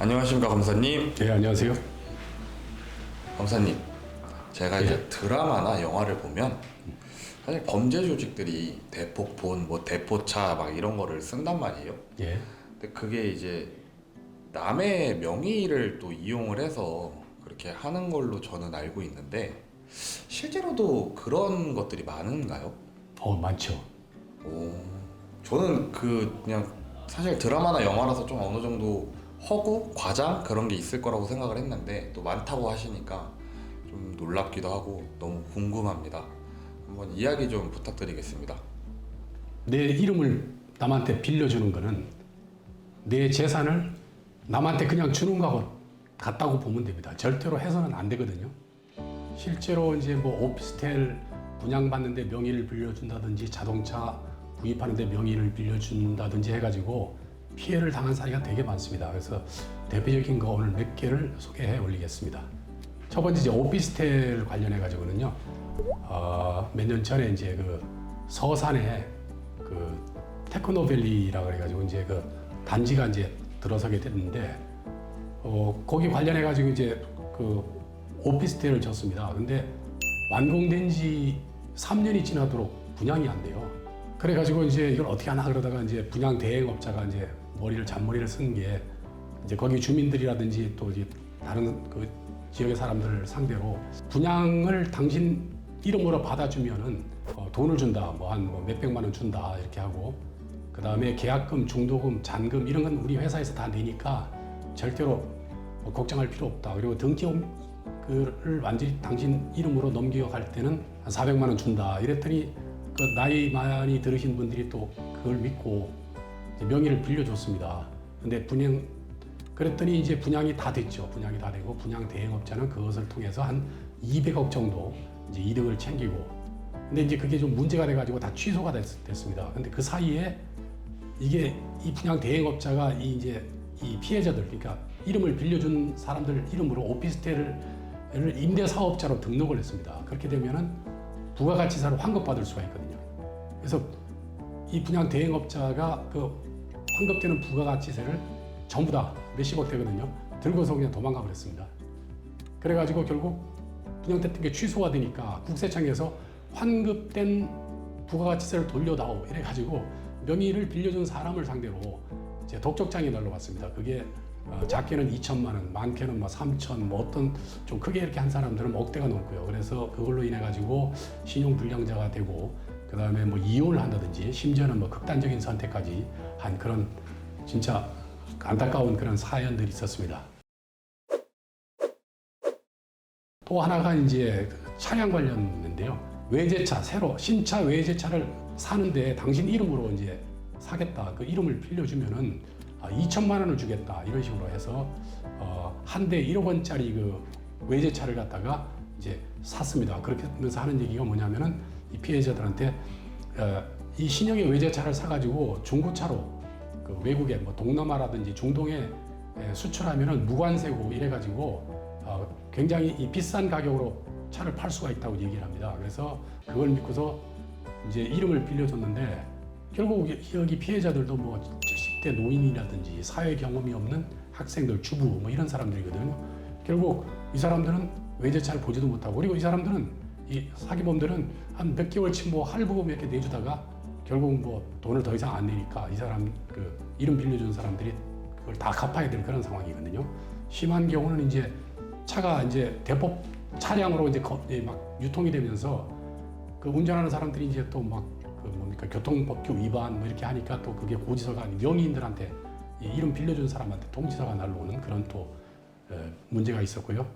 안녕하십니까 검사님. 네, 안녕하세요. 검사님, 제가 이제 드라마나 영화를 보면 사실 범죄 조직들이 대폭본, 뭐 대포차 막 이런 거를 쓴단 말이에요. 예. 근데 그게 이제 남의 명의를 또 이용을 해서 그렇게 하는 걸로 저는 알고 있는데 실제로도 그런 것들이 많은가요? 많죠. 오, 저는 그냥 사실 드라마나 영화라서 좀 어느 정도 허구, 과장 그런 게 있을 거라고 생각을 했는데 또 많다고 하시니까 좀 놀랍기도 하고 너무 궁금합니다. 한번 이야기 좀 부탁드리겠습니다. 내 이름을 남한테 빌려주는 거는 내 재산을 남한테 그냥 주는 거하고 같다고 보면 됩니다. 절대로 해서는 안 되거든요. 실제로 이제 뭐 오피스텔 분양받는데 명의를 빌려준다든지 자동차 구입하는데 명의를 빌려준다든지 해가지고 피해를 당한 사례가 되게 많습니다. 그래서 대표적인 거 오늘 몇 개를 소개해 올리겠습니다. 첫 번째 이제 오피스텔 관련해 가지고는요. 몇 년 전에 이제 그 서산에 그 테크노밸리라고 그래가지고 이제 그 단지가 이제 들어서게 됐는데 거기 관련해 가지고 이제 그 오피스텔을 졌습니다. 근데 완공된 지 3년이 지나도록 분양이 안 돼요. 그래가지고 이제 이걸 어떻게 하나 그러다가 이제 분양 대행업자가 이제 잔머리를 쓴 게 이제 거기 주민들이라든지 또 이제 다른 그 지역의 사람들을 상대로 분양을 당신 이름으로 받아주면은 돈을 준다, 뭐 한 몇백만 원 준다 이렇게 하고 그 다음에 계약금, 중도금, 잔금 이런 건 우리 회사에서 다 내니까 절대로 걱정할 필요 없다. 그리고 등기를 완전히 당신 이름으로 넘겨갈 때는 한 400만 원 준다. 이랬더니 그 나이 많이 들으신 분들이 또 그걸 믿고 명의를 빌려줬습니다. 근데 그랬더니 이제 분양이 다 됐죠. 분양이 다 되고 분양 대행업자는 그것을 통해서 한 200억 정도 이제 이득을 챙기고. 근데 이제 그게 좀 문제가 돼가지고 다 취소가 됐습니다. 근데 그 사이에 이 분양 대행업자가 이 피해자들, 그러니까 이름을 빌려준 사람들 이름으로 오피스텔을 임대사업자로 등록을 했습니다. 그렇게 되면은 부가가치세를 환급받을 수가 있거든요. 그래서 이 분양 대행업자가 그 환급되는 부가가치세를 전부 다 몇십억 되거든요. 들고서 그냥 도망가 버렸습니다. 그래가지고 결국 분양됐던 게 취소가 되니까 국세청에서 환급된 부가가치세를 돌려다오 이래가지고 명의를 빌려준 사람을 상대로 이제 독촉장이 날라왔습니다. 그게 작게는 2천만 원, 많게는 뭐 3천, 뭐 어떤 좀 크게 이렇게 한 사람들은 억대가 넘고요. 그래서 그걸로 인해 가지고 신용 불량자가 되고 그 다음에 뭐 이혼을 한다든지 심지어는 뭐 극단적인 선택까지 한 그런 진짜 안타까운 그런 사연들이 있었습니다. 또 하나가 이제 차량 관련인데요. 외제차, 새로 신차 외제차를 사는데 당신 이름으로 이제 사겠다. 그 이름을 빌려주면은 2천만 원을 주겠다. 이런 식으로 해서 한 대 1억 원짜리 그 외제차를 갖다가 이제 샀습니다. 그렇게 하면서 하는 얘기가 뭐냐면은 이 피해자들한테 이 신형의 외제차를 사가지고 중고차로 그 외국에 뭐 동남아라든지 중동에 수출하면은 무관세고 이래가지고 굉장히 이 비싼 가격으로 차를 팔 수가 있다고 얘기를 합니다. 그래서 그걸 믿고서 이제 이름을 빌려줬는데 결국 여기 피해자들도 뭐 70대 노인이라든지 사회 경험이 없는 학생들, 주부 뭐 이런 사람들이거든요. 결국 이 사람들은 외제차를 보지도 못하고 그리고 이 사람들은 이 사기범들은 한 몇 개월치 뭐 할부금 이렇게 내주다가 결국 뭐 돈을 더 이상 안 내니까 이 사람 그 이름 빌려준 사람들이 그걸 다 갚아야 될 그런 상황이거든요. 심한 경우는 이제 차가 이제 대법 차량으로 이제 막 유통이 되면서 그 운전하는 사람들이 이제 또 막 그 뭡니까 교통법규 위반 뭐 이렇게 하니까 또 그게 고지서가 아닌 명의인들한테 이 이름 빌려준 사람한테 통지서가 날라오는 그런 또 문제가 있었고요.